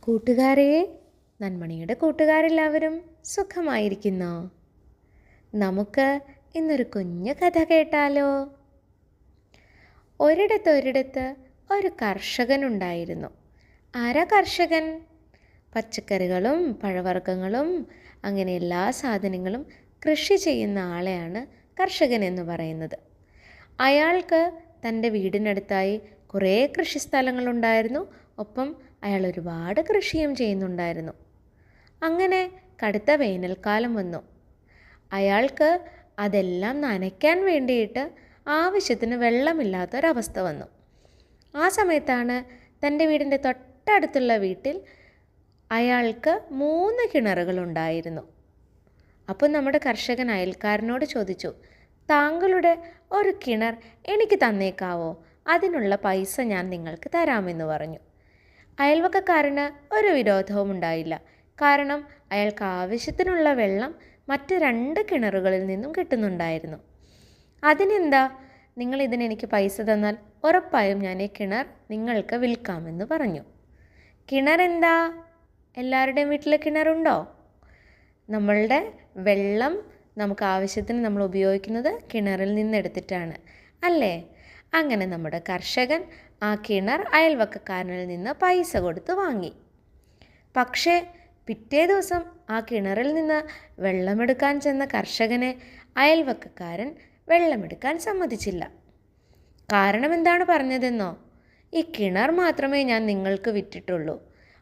കൂട്ടുകാരെ, നന്മണിയുടെ കൂട്ടുകാരെല്ലാവരും സുഖമായിരിക്കുന്നോ? നമുക്ക് ഇന്നൊരു കുഞ്ഞു കഥ കേട്ടാലോ? ഒരിടത്ത് ഒരു കർഷകനുണ്ടായിരുന്നു. ആരാ കർഷകൻ? പച്ചക്കറികളും പഴവർഗ്ഗങ്ങളും അങ്ങനെ എല്ലാ സാധനങ്ങളും കൃഷി ചെയ്യുന്ന ആളെയാണ് കർഷകൻ എന്ന് പറയുന്നത്. അയാൾക്ക് തൻ്റെ വീടിനടുത്തായി കുറേ കൃഷിസ്ഥലങ്ങളുണ്ടായിരുന്നു. ഒപ്പം അയാൾ ഒരുപാട് കൃഷിയും ചെയ്യുന്നുണ്ടായിരുന്നു. അങ്ങനെ കടുത്ത വേനൽക്കാലം വന്നു. അയാൾക്ക് അതെല്ലാം നനയ്ക്കാൻ വേണ്ടിയിട്ട് ആവശ്യത്തിന് വെള്ളമില്ലാത്തൊരവസ്ഥ വന്നു. ആ സമയത്താണ് തൻ്റെ വീടിൻ്റെ തൊട്ടടുത്തുള്ള വീട്ടിൽ അയാൾക്ക് 3 കിണറുകളുണ്ടായിരുന്നു. അപ്പോൾ നമ്മുടെ കർഷകൻ അയൽക്കാരനോട് ചോദിച്ചു, താങ്കളുടെ ഒരു കിണർ എനിക്ക് തന്നേക്കാവോ? അതിനുള്ള പൈസ ഞാൻ നിങ്ങൾക്ക് തരാമെന്ന് പറഞ്ഞു. അയൽവക്കക്കാരന് ഒരു വിരോധവും ഉണ്ടായില്ല. കാരണം അയാൾക്ക് ആവശ്യത്തിനുള്ള വെള്ളം മറ്റ് 2 കിണറുകളിൽ നിന്നും കിട്ടുന്നുണ്ടായിരുന്നു. അതിനെന്താ, നിങ്ങൾ ഇതിനെനിക്ക് പൈസ തന്നാൽ ഉറപ്പായും ഞാൻ ഈ കിണർ നിങ്ങൾക്ക് വിൽക്കാമെന്ന് പറഞ്ഞു. കിണറെന്താ? എല്ലാവരുടെയും വീട്ടിൽ കിണറുണ്ടോ? നമ്മളുടെ വെള്ളം നമുക്ക് ആവശ്യത്തിന് നമ്മൾ ഉപയോഗിക്കുന്നത് കിണറിൽ നിന്നെടുത്തിട്ടാണ് അല്ലേ? അങ്ങനെ നമ്മുടെ കർഷകൻ ആ കിണർ അയൽവക്കക്കാരനിൽ നിന്ന് പൈസ കൊടുത്ത് വാങ്ങി. പക്ഷേ പിറ്റേ ദിവസം ആ കിണറിൽ നിന്ന് വെള്ളമെടുക്കാൻ ചെന്ന കർഷകനെ അയൽവക്കക്കാരൻ വെള്ളമെടുക്കാൻ സമ്മതിച്ചില്ല. കാരണം എന്താണ് പറഞ്ഞതെന്നോ? ഈ കിണർ മാത്രമേ ഞാൻ നിങ്ങൾക്ക് വിറ്റിട്ടുള്ളൂ,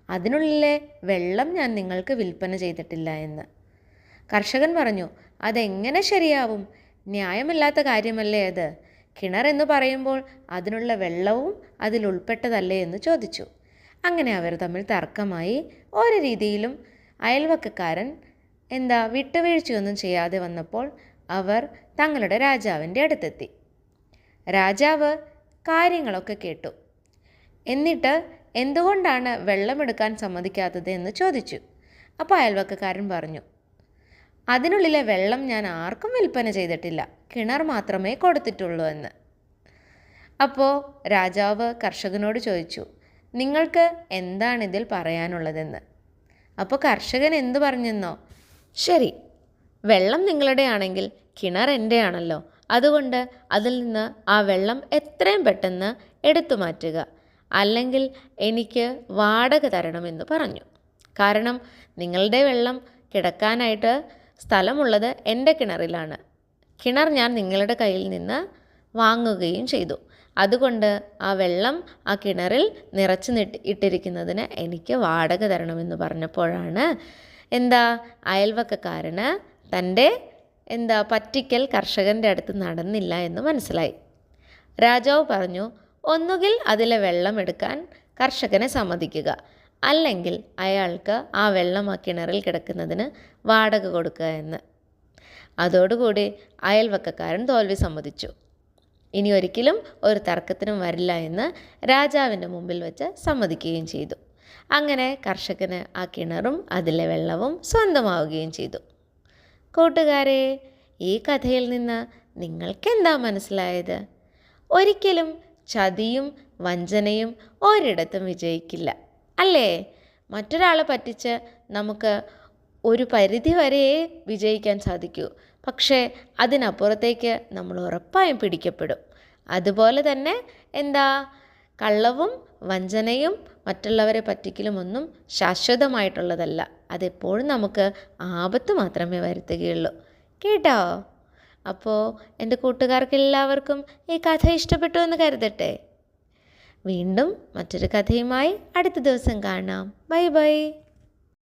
അതിനുള്ളിലെ വെള്ളം ഞാൻ നിങ്ങൾക്ക് വിൽപ്പന ചെയ്തിട്ടില്ല എന്ന്. കർഷകൻ പറഞ്ഞു, അതെങ്ങനെ ശരിയാവും? ന്യായമില്ലാത്ത കാര്യമല്ലേ അത്? കിണർ എന്ന് പറയുമ്പോൾ അതിനുള്ള വെള്ളവും അതിൽ ഉൾപ്പെട്ടതല്ലേ എന്ന് ചോദിച്ചു. അങ്ങനെ അവർ തമ്മിൽ തർക്കമായി. ഒരു രീതിയിലും അയൽവക്കക്കാരൻ വിട്ടുവീഴ്ചയൊന്നും ചെയ്യാതെ വന്നപ്പോൾ അവർ തങ്ങളുടെ രാജാവിൻ്റെ അടുത്തെത്തി. രാജാവ് കാര്യങ്ങളൊക്കെ കേട്ടു. എന്നിട്ട് എന്തുകൊണ്ടാണ് വെള്ളമെടുക്കാൻ സമ്മതിക്കാത്തത് എന്ന് ചോദിച്ചു. അപ്പോൾ അയൽവക്കക്കാരൻ പറഞ്ഞു, അതിനുള്ളിലെ വെള്ളം ഞാൻ ആർക്കും വിൽപ്പന ചെയ്തിട്ടില്ല, കിണർ മാത്രമേ കൊടുത്തിട്ടുള്ളൂ എന്ന്. അപ്പോൾ രാജാവ് കർഷകനോട് ചോദിച്ചു, നിങ്ങൾക്ക് എന്താണിതിൽ പറയാനുള്ളതെന്ന്. അപ്പോൾ കർഷകൻ എന്തു പറഞ്ഞെന്നോ? ശരി, വെള്ളം നിങ്ങളുടെ ആണെങ്കിൽ കിണർ എൻ്റെ ആണല്ലോ, അതുകൊണ്ട് അതിൽ നിന്ന് ആ വെള്ളം എത്രയും പെട്ടെന്ന് എടുത്തു മാറ്റുക, അല്ലെങ്കിൽ എനിക്ക് വാടക തരണമെന്ന് പറഞ്ഞു. കാരണം നിങ്ങളുടെ വെള്ളം കിടക്കാനായിട്ട് സ്ഥലമുള്ളത് എൻ്റെ കിണറിലാണ്. കിണർ ഞാൻ നിങ്ങളുടെ കയ്യിൽ നിന്ന് വാങ്ങുകയും ചെയ്തു. അതുകൊണ്ട് ആ വെള്ളം ആ കിണറിൽ നിറച്ച് ഇട്ടിരിക്കുന്നതിന് എനിക്ക് വാടക തരണമെന്ന് പറഞ്ഞപ്പോഴാണ് അയൽവക്കക്കാരന് തൻ്റെ പറ്റിക്കൽ കർഷകൻ്റെ അടുത്ത് നടന്നില്ല എന്ന് മനസ്സിലായി. രാജാവ് പറഞ്ഞു, ഒന്നുകിൽ അതിലെ വെള്ളം എടുക്കാൻ കർഷകനെ സമ്മതിക്കുക, അല്ലെങ്കിൽ അയാൾക്ക് ആ വെള്ളം ആ കിണറിൽ കിടക്കുന്നതിന് വാടക കൊടുക്കുക എന്ന്. അതോടുകൂടി അയൽവക്കക്കാരൻ തോൽവി സമ്മതിച്ചു. ഇനി ഒരിക്കലും ഒരു തർക്കത്തിനും വരില്ല എന്ന് രാജാവിൻ്റെ മുമ്പിൽ വെച്ച് സമ്മതിക്കുകയും ചെയ്തു. അങ്ങനെ കർഷകന് ആ കിണറും അതിലെ വെള്ളവും സ്വന്തമാവുകയും ചെയ്തു. കൂട്ടുകാരെ, ഈ കഥയിൽ നിന്ന് നിങ്ങൾക്കെന്താ മനസ്സിലായത്? ഒരിക്കലും ചതിയും വഞ്ചനയും ഒരിടത്തും വിജയിക്കില്ല അല്ലേ? മറ്റൊരാളെ പറ്റിച്ച് നമുക്ക് ഒരു പരിധി വരെ വിജയിക്കാൻ സാധിക്കൂ, പക്ഷേ അതിനപ്പുറത്തേക്ക് നമ്മൾ ഉറപ്പായും പിടിക്കപ്പെടും. അതുപോലെ തന്നെ കള്ളവും വഞ്ചനയും മറ്റുള്ളവരെ പറ്റിക്കലും ഒന്നും ശാശ്വതമായിട്ടുള്ളതല്ല. അതെപ്പോഴും നമുക്ക് ആപത്ത് മാത്രമേ വരുത്തുകയുള്ളൂ. കേട്ടോ? അപ്പോൾ എൻ്റെ കൂട്ടുകാർക്കെല്ലാവർക്കും ഈ കഥ ഇഷ്ടപ്പെട്ടു എന്ന് കരുതട്ടെ. വീണ്ടും മറ്റൊരു കഥയുമായി അടുത്ത ദിവസം കാണാം. Bye bye.